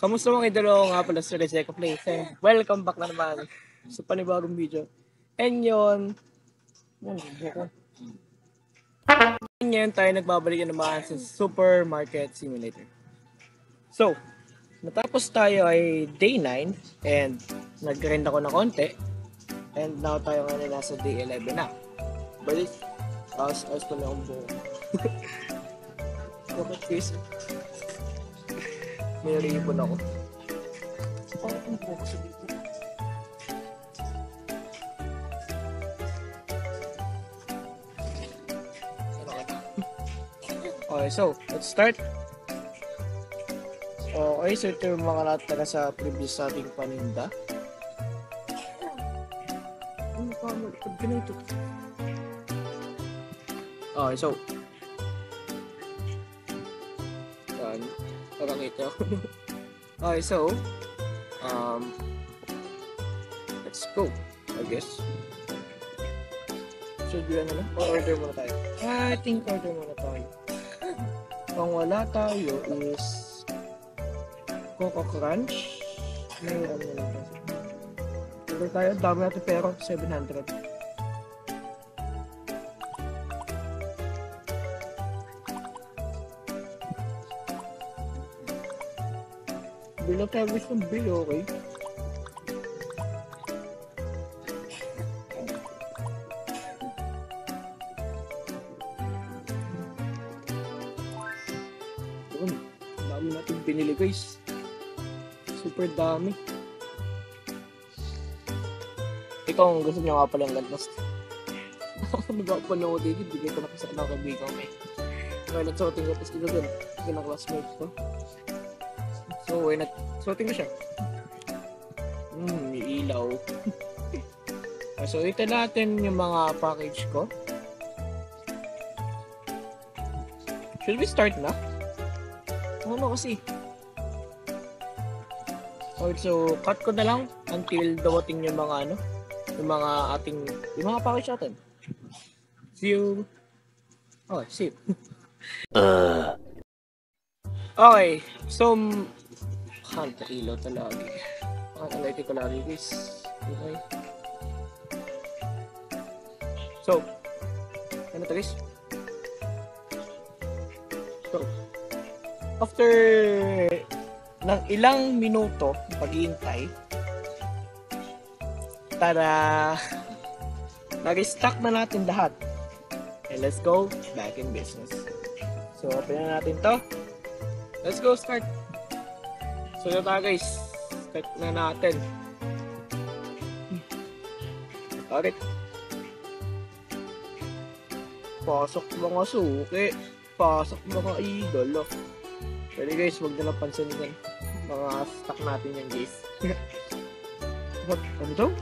Kamusta mga idolo? Nga pala sa Reseca Place. Welcome back na naman sa panibagong video. And yun, ngayon tayo nagbabalik na naman sa Supermarket Simulator. So, natapos tayo ay day 9 and nag-grind ako na konti. And now tayo ngayon nasa day 11 na. Balik, ayos pa na akong buo. Bakit face? May ribbon ako. Bakit ang buo ko sa dito? Okay, so, let's start. Okay, so ito yung mga natala sa previous ating paninda. Ano pa? Pag ganito. Okay, so. Yan. Pakakita ako. Okay, so. Let's go, I guess. So, do ano na? Order muna tayo. I think order muna tayo. Kung wala tayo is Coco Crunch. Mayroon na lang kasi. Order tayo. Dami natin pero 700. Bilo tayo gusto ng bilo, okay? Dami natin binili guys. Super dami. Ikaw ang gusto nyo nga palang gantos. Ano ba ako panood dito? Bigay ko na kasi ang kaibigan ko eh. Ngayon nagsuotin ko tapos ito dun. Kasi na classmate ko. So nagsuotin ko siya. May ilaw. So ito natin yung mga package ko. Should we start na? Ano kasi? Okay, so cut ko na lang until dawating yung mga ano, yung mga package natin. See you. Oh, see. Okay, so hunter ilaw talaga. Ang ko lagi guys. Okay. So, ano to guys? So, after ng ilang minuto paghihintay, tara, nag-stock na natin lahat. And let's go back in business. So, open na natin to. Let's go start. So, ito guys, start na natin. Okay. Pasok mga suki. Pasok mga idol. Pwede guys, huwag na lang pansinin yan. Mga stock natin yan guys. What? Ano to?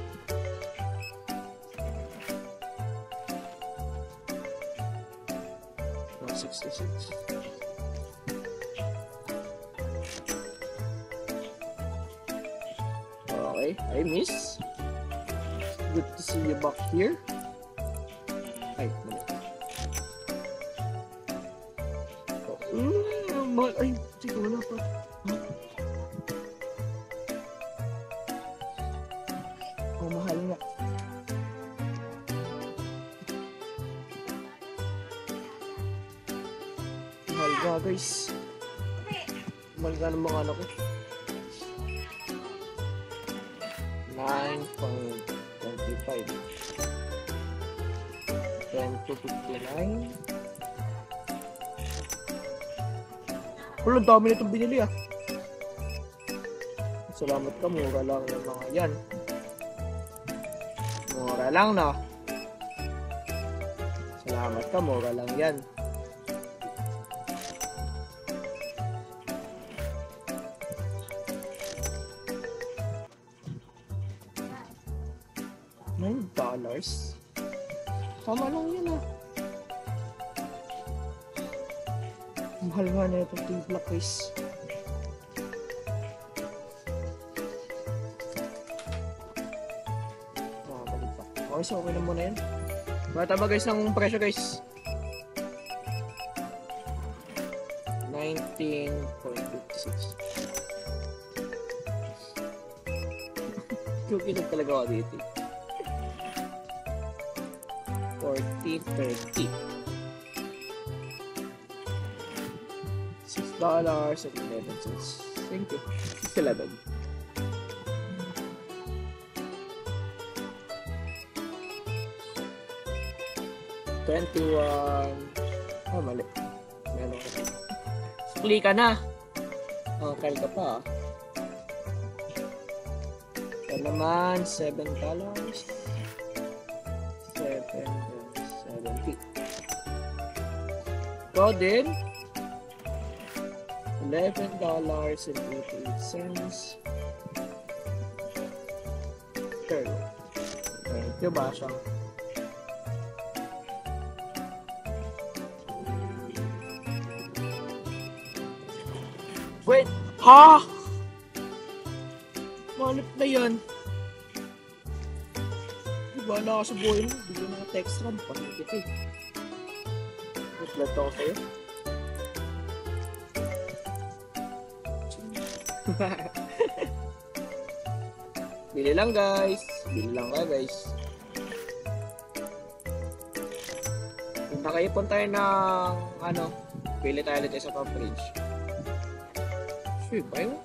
No, 66. Okay, I miss. Good to see you back here. Ay, mali. Ay, sige, wala pa. Oh, mahal nga. Mahal nga, guys. Mahal nga ng mga anak ko. 9.25 10 to 59. Wala, dami na itong binili ah. Salamat ka, mura lang yung mga yan. Mura lang na. Salamat ka, mura lang yan. $9. Tama lang yan ah. Mahal nga na itong timpla guys. Balik pa. Okay, so okay na muna yan. Bata ba guys ng presyo guys? 19.56. Cookie talaga ako dito. 40, 30. $6.11. Thank you. 11. $21. Oh, mali. Meron ko. Sukli ka na. Oh, kaya ka pa. Yan naman, $7. 7.70. Ikaw din. $11.88. Third. Thank you, Basha. Wait! Ha? Manip na yan. Diba na ako sa buhay mo? Bigyan na text ram. Pangikit eh. Replat ako sa'yo. Bili lang guys. Bili lang ka guys. Nakaipon tayo ng ano. Pili tayo ulit sa top range. Should we buy one?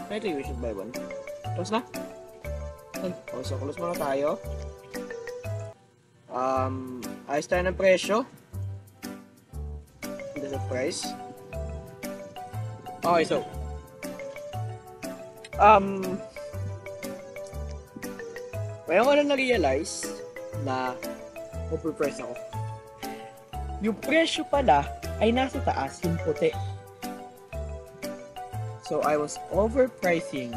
I think we should buy one. Close na? Ay, so close muna tayo. Ayos tayo ng presyo. This is the price. Okay, so ngayon ko na na-realize na overpriced ako. Yung presyo pala ay nasa taas, yung puti. So I was overpricing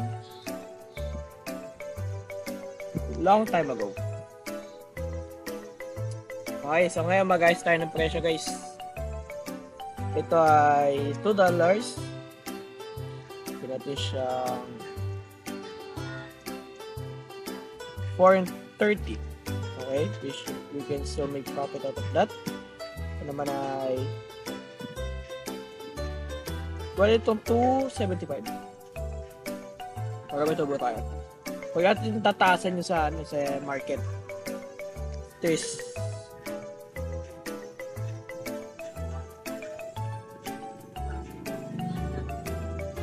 long time ago. Okay, so ngayon mag-ayos tayo ng presyo guys. Ito ay $2. Ito natin siyang $4.30. Okay, we can still make profit out of that. Ito naman ay well, itong $2.75. Para may tubo tayo. Huwag natin tataasan nyo sa, sa market. Ito is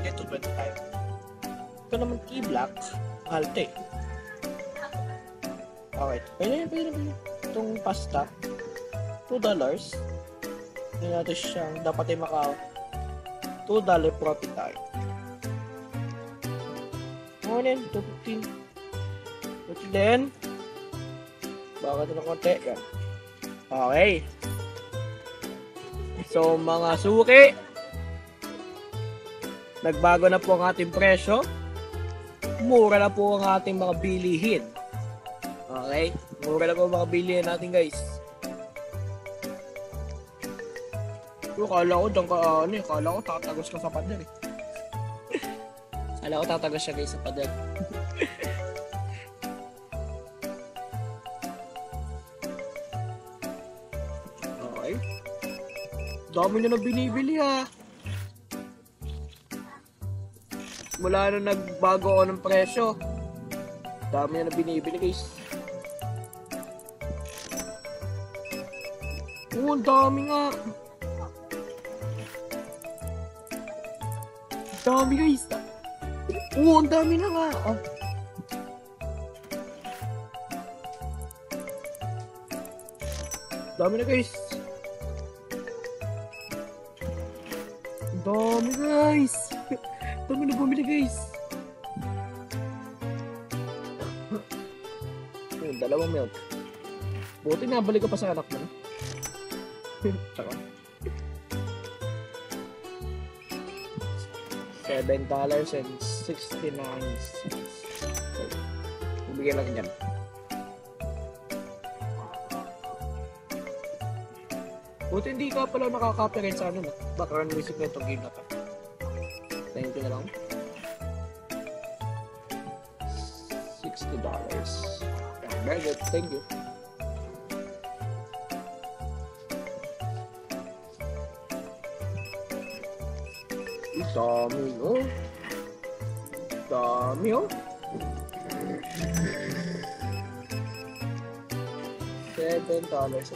ito $2.25. Ito naman T-Black. Mahal ito eh. Okay. Pwede. Itong pasta. $2. Hindi natin siyang dapat ay maka $2 profit tayo. Ngayon, $2.15. But then, baka ito na konti. Yan. Okay. So, mga suki, nagbago na po ang ating presyo. Mura na po ang ating mga bilihin. Okay? Mura na po ang mga bilihin natin, guys. Kala ko tatagos ka sa pader eh. Kala ko tatagos siya guys sa pader. Okay. Dami nyo na binibili ha. Mula na nagbago ako ng presyo. Dami nyo na binibili guys. Oo, dami nga. Dami guys. Oo, ang dami na nga. Oh. Dami na guys. Dami guys. Dami na bumili guys. Dalawang milk. Buti nabalik ka pa sa anak mo. Tsaka. $7.69. Bibigyan lang dyan. Buti hindi ka pala nakaka-copyright sa ano, no? Background music na itong game na to. Thank you na lang. $60. Yeah, very good. Thank you. Dami oh. Dami oh. $7.50.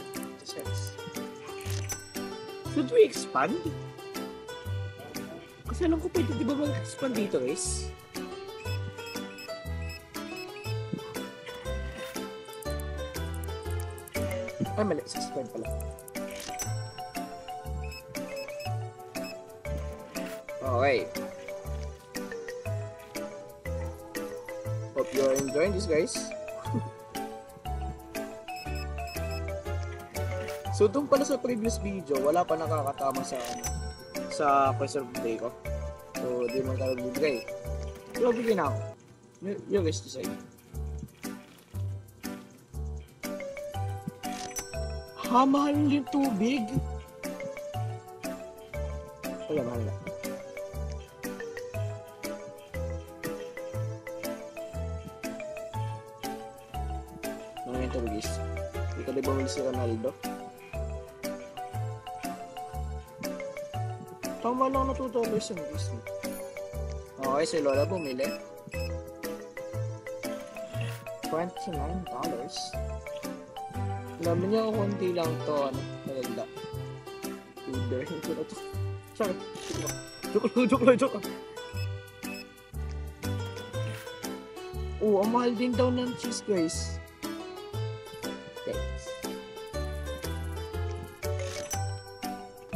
Should we expand? Kasi alam ko pwede di ba mag-expand dito guys? Ay mali, 6 pala. Okay. Hope you're enjoying this guys. So doon pala sa previous video, wala pa nakakatama sa question of the day ko. So di man tayo bibigay. So bigyan ako. You guys decide. Ha, mahal yung tubig. Wala, mahal na. Ano yung tubig guys? Hindi ka di bumili si Ronaldo? Tama lang na $2 yung guys. Okay, si Lola bumili. $29. Alam niya konti lang to, ano, maganda. Uber, ito na to. Sorry, joke lang. Oh, ang mahal din daw ng cheese guys. Guys.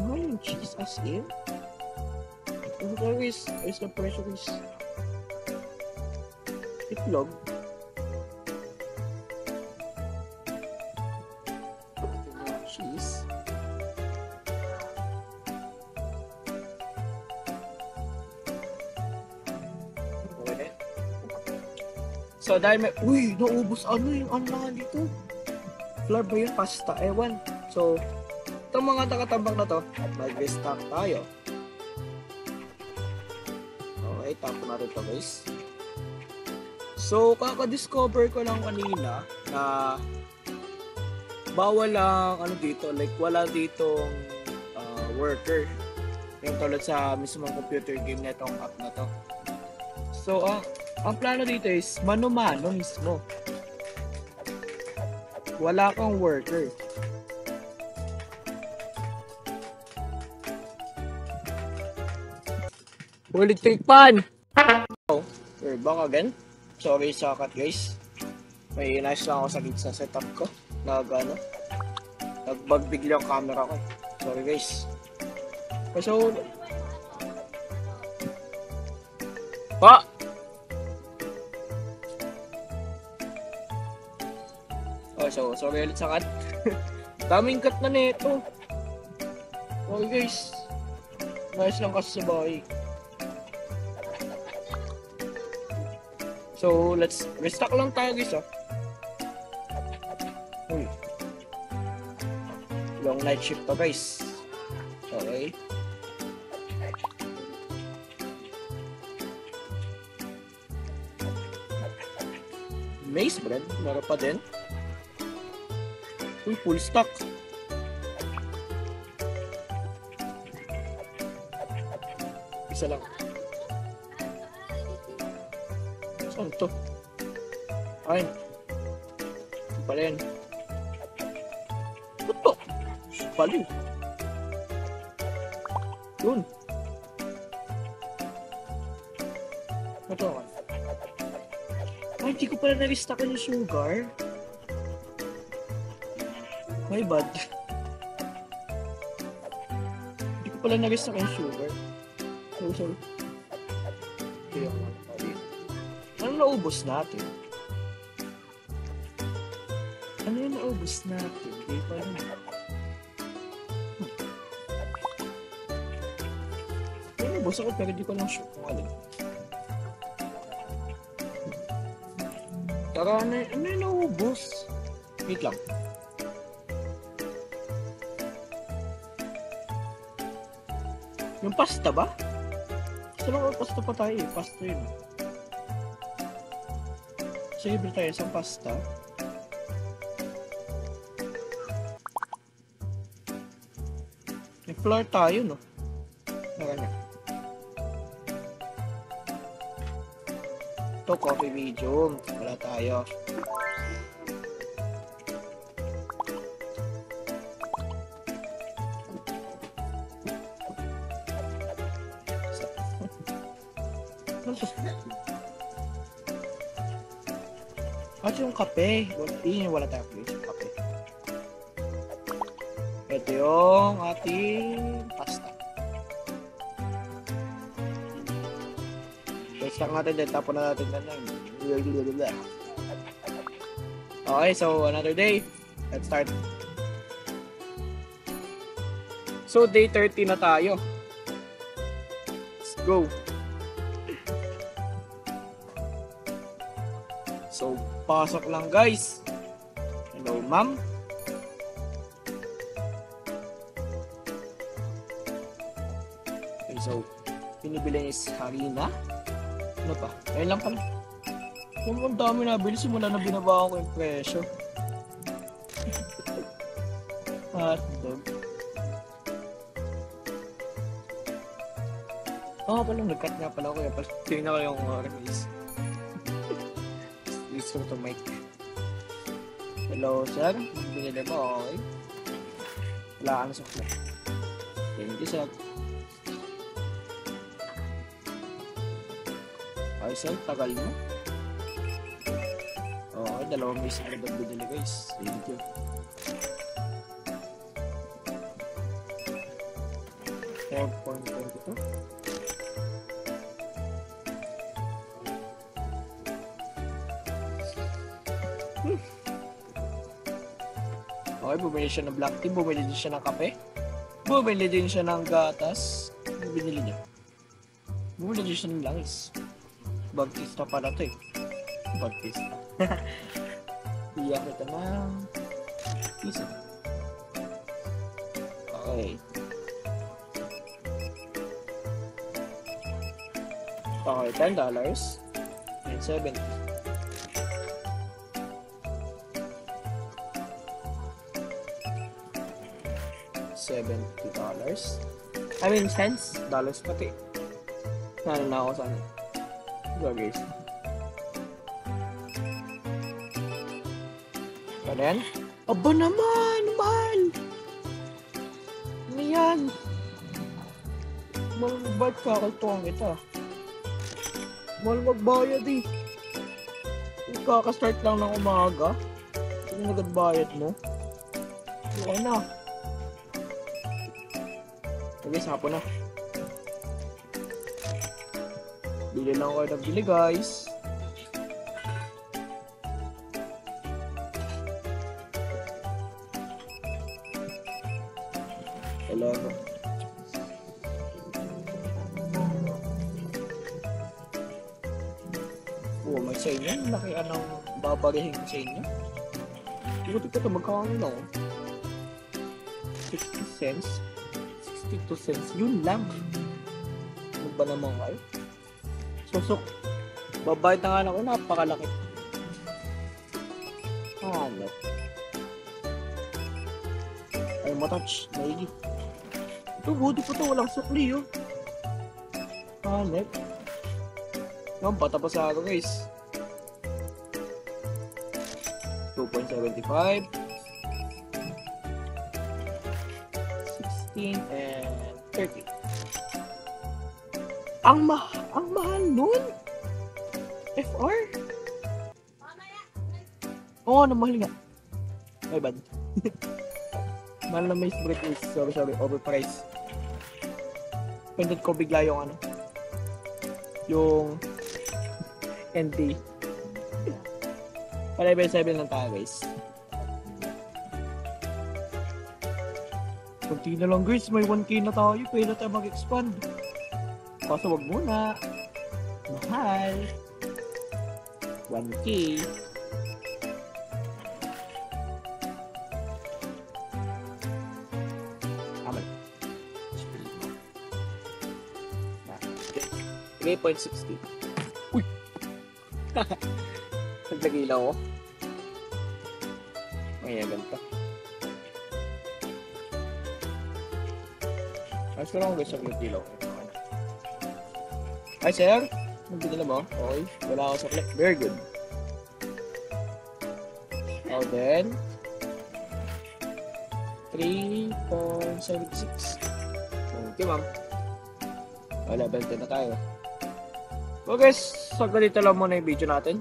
Mahal yung cheese as in? Ano tayo guys? Ayos na presyo guys. Itlog. Cheese. Okay. So dahil may... Uy! Naubos ano yung ano dito? Flour ba yun? Pasta? Ewan. So, itong mga takatambak na to, mag-restock tayo. Okay, tapon natin to guys. So, kaka-discover ko lang kanina na bawal lang ano dito, like wala ditong worker. Yung tulad sa mismong computer game na itong app na to. So, ang plano dito is mano-mano mismo. Wala kang worker. Will it take pan? Oh, we're back again. Sorry sa cut guys. May inayos lang ako sa gitsa setup ko. Nagbag bigla yung camera ko. Sorry guys. So, pa! Oh, so, sorry ulit sa cut. Daming cut na nito. Okay guys. Inayos lang kasi sa bahay. So, let's restock lang tayo guys, Uy. Long night shift to guys. Okay. Maize bread, meron pa din. Uy, full stock. Isa lang. Saan to? Ay. Ito pala yan. Ito. Baliw. Yun. Ito. Ay, hindi ko pala na-restock yung sugar. My bad. Hindi ko pala na-restock yung sugar. Sorry. Ito yung ano naubos natin? Ano yung naubos natin? Hindi pa rin. May naubos ako pero di ko lang sure kung alin. Tara, ano yung naubos? Wait lang. Yung pasta ba? Gusto lang ako pasta pa tayo eh. Pasta yun. Sige, bili tayo isang pasta. May flour tayo, no? Nakanya. Ito, coffee medium. Wala tayo. At yung kape. Wala tayo please. Yung kape. Ito yung ating pasta. Start natin din. Tapon na natin na lang. Okay, so another day. Let's start. So day 30 na tayo. Let's go. So, pasok lang guys. Hello, ma'am. Okay, so, pinibili niya is harina. Ano pa? Ayun lang pala. Kung ang dami nabili, simula na binabaan ko yung presyo. Hotdog. Pala, nag-cut nga pala ako. Tingnan ko yung orange. Gusto to mic. Hello, sir. Binili mo, okay? Wala ka na sukla. Thank you, sir. Ay, sir, tagal mo. Okay, dalawang miss na rin binili, guys. Thank you. $4.22. Okay, bumili siya ng black tea, bumili din siya ng kape, bumili din siya ng gatas. Ano binili niya? Bumili din siya ng langis. Bagtista pala ito eh. Bagtista. Iyak kita ng pisa. Okay. Okay, $10 and 70. $70. I mean cents, dollars pati. Ano na ako sana. Go guys. Ano yan? Aba naman, mahal! Ano yan? Ba't kakaltuhan kita? Mahal magbayad eh. Kakastart lang ng umaga. Sino nagbayad mo? Wala na. Okay, hapon na. Bili lang ako ng bili, guys. Hello. Oh, may sa inyo. Laki anong babagahin ko sa inyo. Buti ko ito magkakaroon na. 60 cents. 62 cents. Yun lang. Ano ba naman kayo? Susok. Babayad na nga ako. Napakalaki. Hanap. Ay, matouch. Maigi. Ito, buti po ito. Walang sukli yun. Hanap. Ang bata pa sa ako, guys. 2.75. 16 and 30. Ang mahal nun. FR. Oo, mahal nga. Ay, bad. Mahal na may bread is, sorry, overpriced. Pendant ko bigla yung yung ND. Para level 7 lang tayo, guys. Kunti na lang, guys. May 1K na tayo. Pwede na tayo mag-expand. Kaso wag muna. Mahal. 1K. Amal. 3.60. Uy! Naglagilaw ko. Ay, ganito. Ayos ko lang guys ang ilaw. Hi, sir. Nabigyan mo? Okay. Wala ako sa clip. Very good. Oh, then 3.76. Okay, ma'am. Wala, 20 na tayo. So guys, so ganito lang muna yung video natin.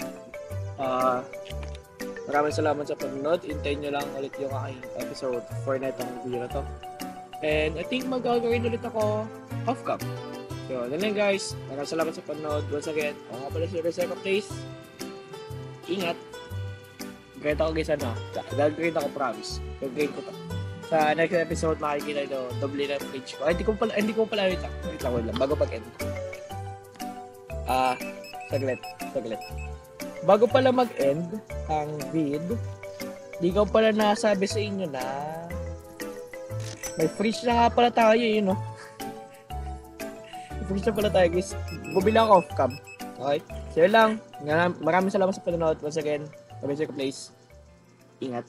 Maraming salamat sa panonood. Hintayin nyo lang ulit yung aking episode for na itong video na to. And I think magagawin ulit ako off-cam. So, yun lang guys. Maraming salamat sa panonood. Once again, ako nga pala si Reseca Place. Ingat. Grade ako guys, ano? Gag-grade ako, promise. Gag-grade ko to. Sa next episode, makikita ito, doble na page ko. Ay, hindi ko pala, wait lang, bago pag-end. Saglit. Bago pala mag-end ang vid, di ko pala nasabi sa inyo na may fridge na nga pala tayo, no? May fridge na pala tayo, guys. Bumili ako off-cam. Okay? So, yun lang. Maraming salamat sa panonood. Once again, Reseca Place. Ingat.